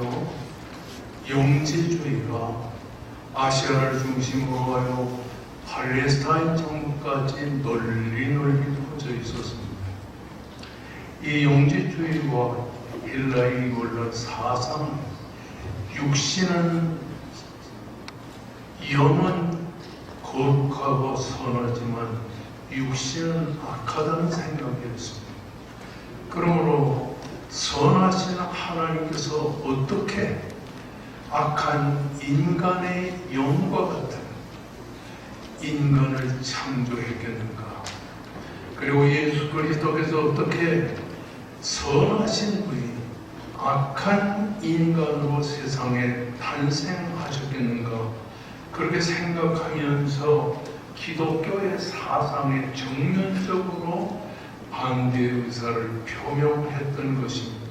하여 영지주의가 아시아를 중심으로 하여 팔레스타인 정부까지 널리 퍼져 있었습니다. 이 영지주의와 헬라의 원론 사상, 육신은 영은 거룩하고 선하지만 육신은 악하다는 생각이었습니다. 그러므로 선하신 하나님께서 어떻게 악한 인간의 영과 같은 인간을 창조했겠는가? 그리고 예수 그리스도께서 어떻게 선하신 분이 악한 인간으로 세상에 탄생하셨겠는가? 그렇게 생각하면서 기독교의 사상에 정면적으로 반대 의사를 표명했던 것입니다.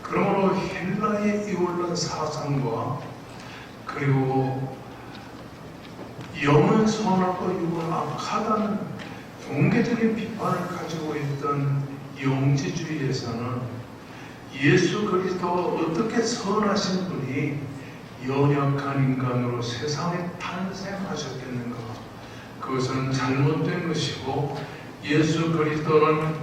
그러므로 헬라의 이원론 사상과 그리고 영은 선하고 육은 악하다는 공개적인 비판을 가지고 있던 영지주의에서는 예수 그리스도가 어떻게 선하신 분이 연약한 인간으로 세상에 탄생하셨겠는가? 그것은 잘못된 것이고 예수 그리스도는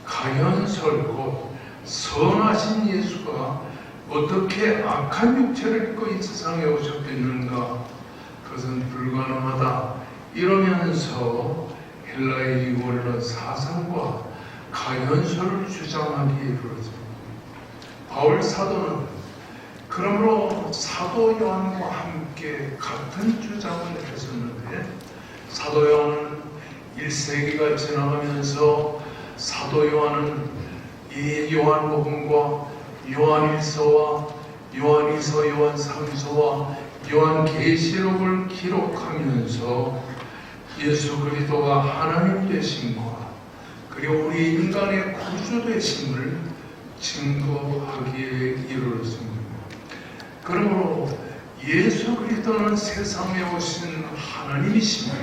가연설고 선하신 예수가 어떻게 악한 육체를 입고 이 세상에 오셨겠는가? 그것은 불가능하다. 이러면서 헬라의 원론 사상과 가연설을 주장하기 이르렀습니다. 바울 사도는 그러므로 사도 요한과 함께 같은 주장을 했었는데, 사도 요한은 1세기가 지나가면서 사도 요한은 이 요한복음과 요한일서와 요한이서, 요한삼서와 요한계시록을 기록하면서 예수 그리스도가 하나님 되심과 그리고 우리 인간의 구주 되심을 증거하기에 이르렀습니다. 그러므로 예수 그리스도는 세상에 오신 하나님이시며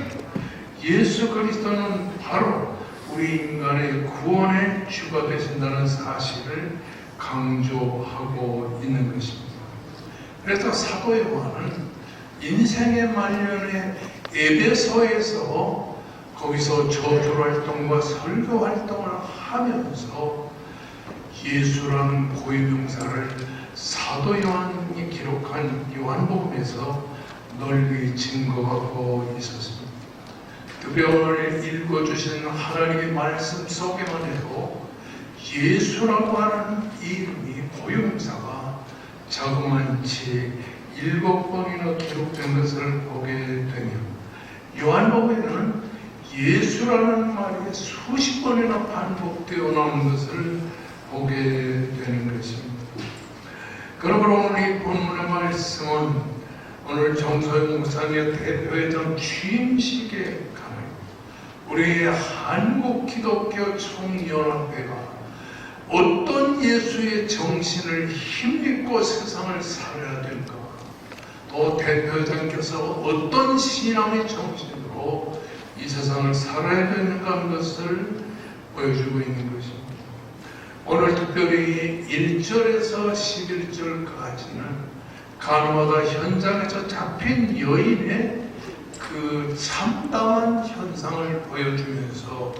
예수 그리스도는 바로 우리 인간의 구원의 주가 되신다는 사실을 강조하고 있는 것입니다. 그래서 사도 요한은 인생의 말년에 에베소에서 거기서 저술 활동과 설교 활동을 하면서 예수라는 고유명사를 사도 요한이 기록한 요한복음에서 널리 증거하고 있었습니다. 특별히 오늘 읽어주신 하나님의 말씀 속에만 해도 예수라고 하는 이름이 고유명사가 자그만치 7번이나 기록된 것을 보게 되며 요한복음에는 예수라는 말이 수십 번이나 반복되어 나오는 것을 보게 되는 것입니다. 그러므로 오늘 이 본문의 말씀은 오늘 정소영 목사님의 대표회장 취임식에 가는 우리 한국 기독교 총연합회가 어떤 예수의 정신을 힘입고 세상을 살아야 될까? 또 대표장께서 어떤 신앙의 정신으로 이 세상을 살아야 되는가 하는 것을 보여주고 있는 것입니다. 오늘 특별히 1절에서 11절까지는 간호마다 현장에서 잡힌 여인의 그 참담한 현상을 보여주면서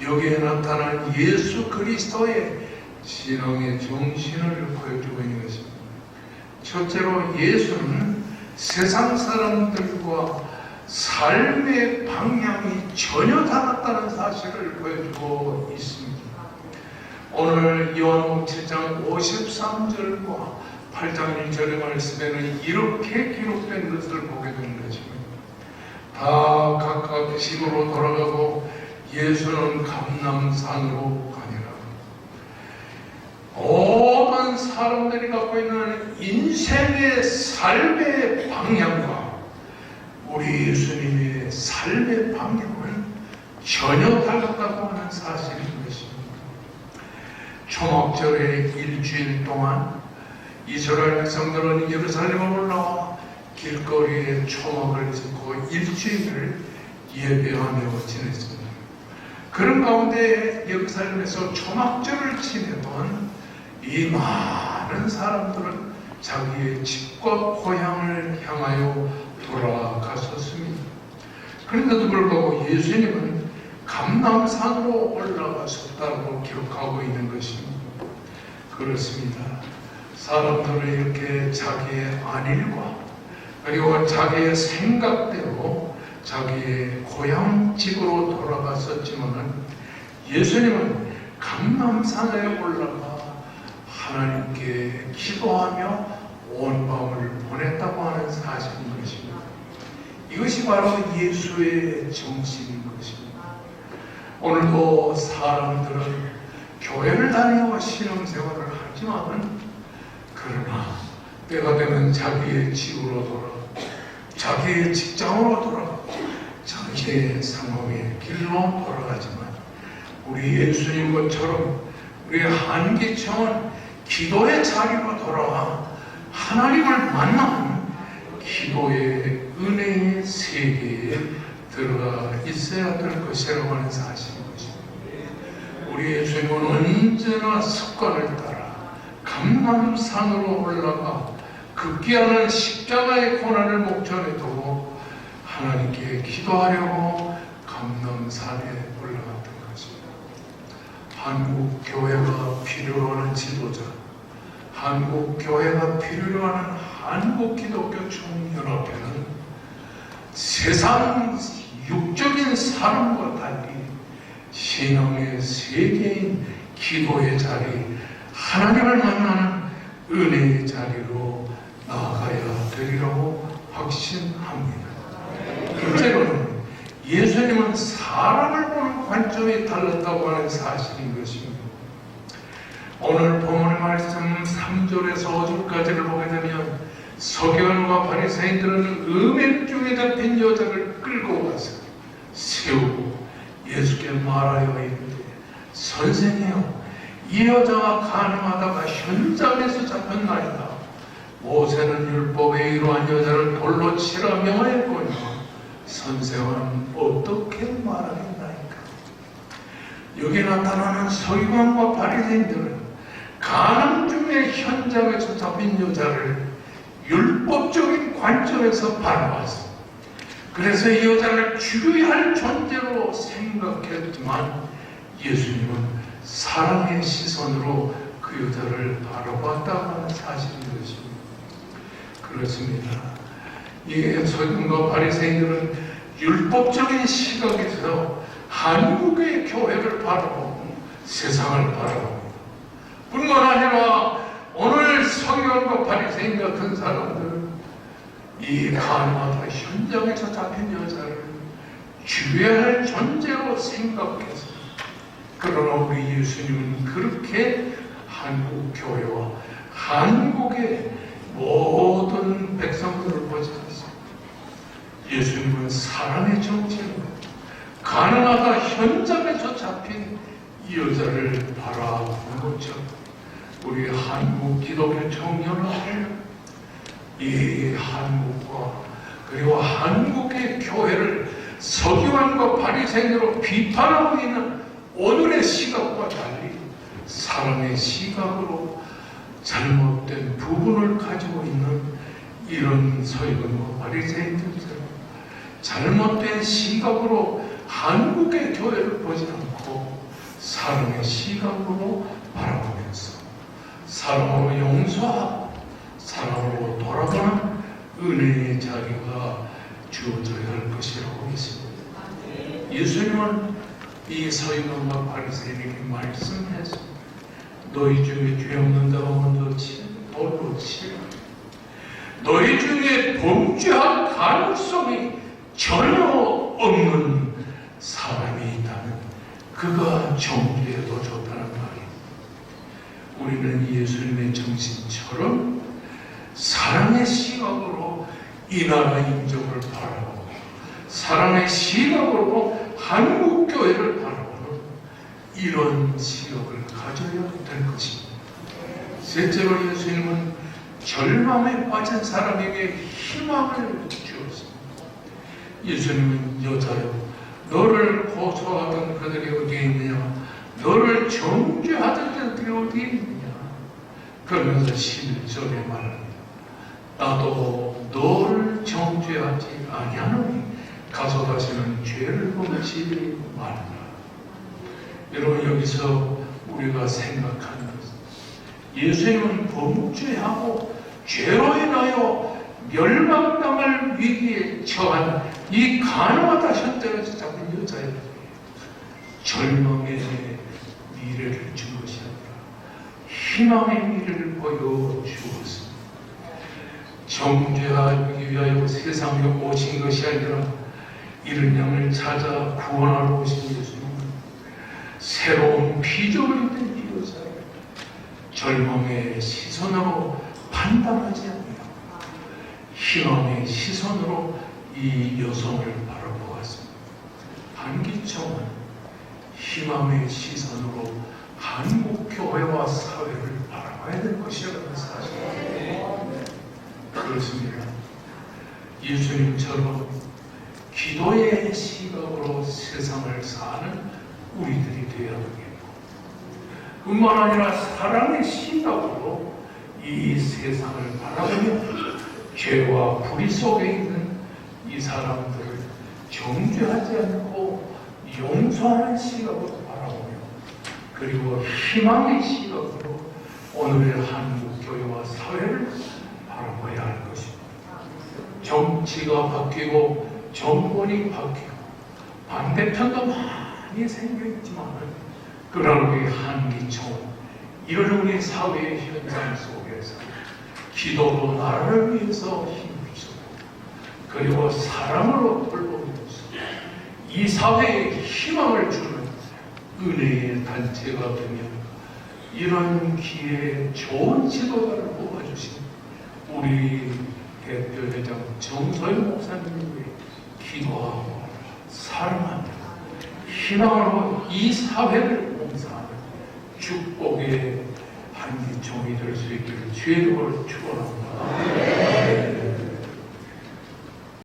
여기에 나타난 예수 그리스도의 신앙의 정신을 보여주고 있는 것입니다. 첫째로 예수는 세상 사람들과 삶의 방향이 전혀 달랐다는 사실을 보여주고 있습니다. 오늘 요한복음 7장 53절과 8장 1절의 말씀에는 이렇게 기록된 것을 보게 되는 것입니다. 다 각각 집으로 돌아가고 예수는 감람산으로 가니라. 모든 사람들이 갖고 있는 인생의 삶의 방향과 우리 예수님의 삶의 방향은 전혀 달랐다고 하는 사실인 것입니다. 초막절의 일주일 동안 이스라엘 백성들은 예루살렘에 올라와 길거리에 초막을 짓고 일주일을 예배하며 지냈습니다. 그런 가운데 예루살렘에서 초막절을 지내던 이 많은 많은 사람들은 자기의 집과 고향을 향하여 돌아갔었습니다. 그런데도 불구하고 예수님은 감람산으로 올라가셨다고 기록하고 있는 것입니다. 그렇습니다. 사람들은 이렇게 자기의 안일과 그리고 자기의 생각대로 자기의 고향집으로 돌아갔었지만 예수님은 감람산에 올라가 하나님께 기도하며 온 밤을 보냈다고 하는 사실인 것입니다. 이것이 바로 예수의 정신인 것입니다. 오늘도 사람들은 교회를 다니고 신앙생활을 하지만 그러나 때가 되면 자기의 집으로 돌아가고 자기의 직장으로 돌아가고 자기의 상황의 길로 돌아가지만 우리 예수님 것처럼 우리 한기청은 기도의 자리로 돌아와 하나님을 만나는 기도의 은혜의 세계에 들어가 있어야 될 것이라고 하는 사실인 것입니다. 우리 예수님은 언제나 습관을 따라 감람산으로 올라가 극기하는 십자가의 고난을 목전에 두고 하나님께 기도하려고 감람산에 올라갔던 것입니다. 한국 교회가 필요로 하는 지도자, 한국 교회가 필요로 하는 한국 기독교 총연합회는 세상 육적인 사람과 달리 신앙의 세계인 기도의 자리, 하나님을 만나는 은혜의 자리로 나아가야 되리라고 확신합니다. 둘째로는 예수님은 사람을 보는 관점이 달랐다고 하는 사실인 것입니다. 오늘 본문의 말씀 3절에서 5절까지를 보게 되면 서기관과 바리새인들은 음행 중에 잡힌 여자를 끌고 가서 세우고 예수께 말하여 이르되 선생이여 이 여자가 가늠하다가 현장에서 잡혔나이다. 모세는 율법에 이러한 여자를 돌로 치라 명하였거니 선생은 어떻게 말하겠나이까. 여기 나타나는 서기관과 바리새인들은 가늠 중에 현장에서 잡힌 여자를 율법적인 관점에서 바라봤습니다. 그래서 이 여자를 죽여야 할 존재로 생각했지만 예수님은 사랑의 시선으로 그 여자를 바라봤다고 하는 사실인 것입니다. 그렇습니다. 이 서기관과 바리새인들은 율법적인 시각에서 한국의 교회를 바라보고 세상을 바라봅니다. 뿐만 아니라 오늘 서기관과 바리새인 같은 사람들은 이 가늠하다 현장에서 잡힌 여자를 죽여야 할 존재로 생각해서 그러나 우리 예수님은 그렇게 한국 교회와 한국의 모든 백성들을 보지 않습니다. 예수님은 사랑의 정체로 가늠하다 현장에서 잡힌 이 여자를 바라보는 것처럼 우리 한국 기독교 청년을 이 한국과 그리고 한국의 교회를 서기관과 바리새인으로 비판하고 있는 오늘의 시각과 달리 사랑의 시각으로 잘못된 부분을 가지고 있는 이런 서기관과 바리새인들처럼 잘못된 시각으로 한국의 교회를 보지 않고 사랑의 시각으로 바라보면서 사랑으로 용서하고 사랑으로 돌아가는 은혜의 자리가 주어져야 할 것이라고 믿습니다. 예수님은 이 서기관과 바리새인에게 말씀했습니다. 너희 중에 죄 없는 자가 먼저 돌로 치라. 너희 중에 범죄할 가능성이 전혀 없는 사람이 있다면 그가 정죄해도 좋다는 말이에요. 우리는 예수님의 정신처럼 사랑의 시각으로 이 나라 인종을 바라보고 사랑의 시각으로 한국 교회를 바라보는 이런 시각을 가져야 될 것입니다. 셋째로 예수님은 절망에 빠진 사람에게 희망을 주었습니다. 예수님은 여자여 너를 고소하던 그들이 어디에 있느냐, 너를 정죄하던 그들이 어디에 있느냐. 그러면서 11절에 말합니다. 나도 너를 정죄하지 아니하노니 가서 다시는 죄를 범치 말라. 여러분, 여기서 우리가 생각하는 것은 예수님은 범죄하고 죄로 인하여 멸망당할 위기에 처한 이 가늠하다 현장에서 잡은 여자의 절망의 미래를 준 것이 아니라 희망의 미래를 보여주었습니다. 정죄하기 위하여 세상에 오신 것이 아니라 이른 양을 찾아 구원하러 오신 예수님은 새로운 피조물이 된 이 여자를 절망의 시선으로 판단하지 않으며 희망의 시선으로 이 여성을 바라보았습니다. 한기총은 희망의 시선으로 한국 교회와 사회를 바라봐야 될 것이라는 사실입니다. 그렇습니다. 예수님처럼 기도의 시각으로 세상을 사는 우리들이 되어야 되겠고, 뿐만 아니라 사랑의 시각으로 이 세상을 바라보며 죄와 불의 속에 있는 이 사람들을 정죄하지 않고 용서하는 시각으로 바라보며, 그리고 희망의 시각으로 오늘의 한국 교회와 사회를 바라봐야 할 것입니다. 정치가 바뀌고 정권이 바뀌고 반대편도 많이 생겨있지만, 그러나 우리 한기총 이런 우리 사회의 현장 속에서 기도로 나라를 위해서 힘을 주고, 그리고 사랑으로 돌보면서 이 사회에 희망을 주는 은혜의 단체가 되며, 이런 기회에 좋은 지도자를 뽑아주신 우리 대표회장 정서영 목사님을 위해 기도하고 사랑하며 희망으로 이 사회를 봉사하는 축복의 한기총이 될 수 있기를 주의 이름으로 축원합니다.